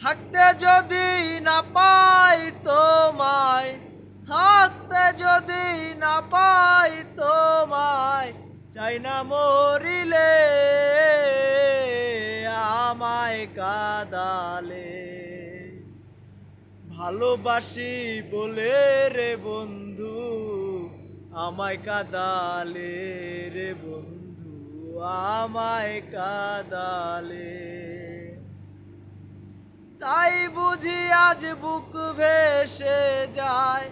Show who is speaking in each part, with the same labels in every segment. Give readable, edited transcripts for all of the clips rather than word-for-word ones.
Speaker 1: থাকতে যদি না পাই তোমায়, থাকতে যদি না পাই তোমায়, চাই না মরিলে আমায় কাদালে। ভালোবাসি বলে রে বন্ধু আমায় কাদালে রে বন্ধু, আমায় কাদালে। তাই বুঝি আজ বুক ভেসে যায়,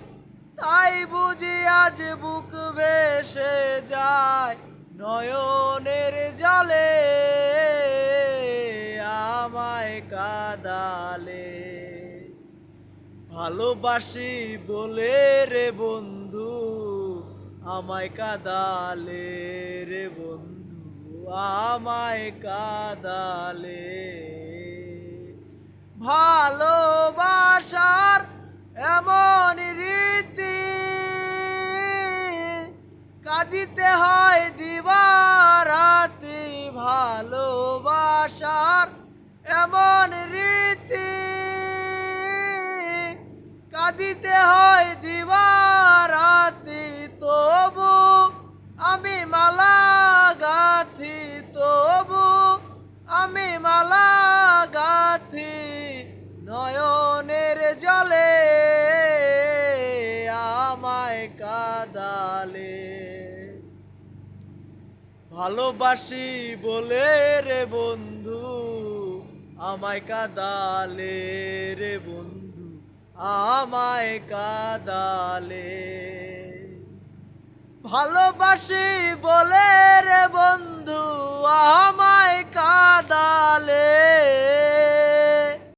Speaker 1: তাই বুঝি আজ বুক ভেসে যায়, নয়নের জলে আমায় কাদালে। ভালোবাসি বলে রে বন্ধু আমায় কাদালে রে বন্ধু, আমায় কাদালে। ভালোবাসার এমন রীতি, কাঁদিতে হয় দিবারাতি। ভালোবাসার এমন রীতি, কাঁদিতে হয় দিবারাতি। তবু আমি মালা গাথি, তবু আমি মালা গাথি, নয়নের জলে আমায় কাদালে। ভালোবাসি বলে রে বন্ধু আমায় কাদালে রে বন্ধু, আমায় কাদালে। ভালোবাসি বলে রে বন্ধু আমায় কাদালে।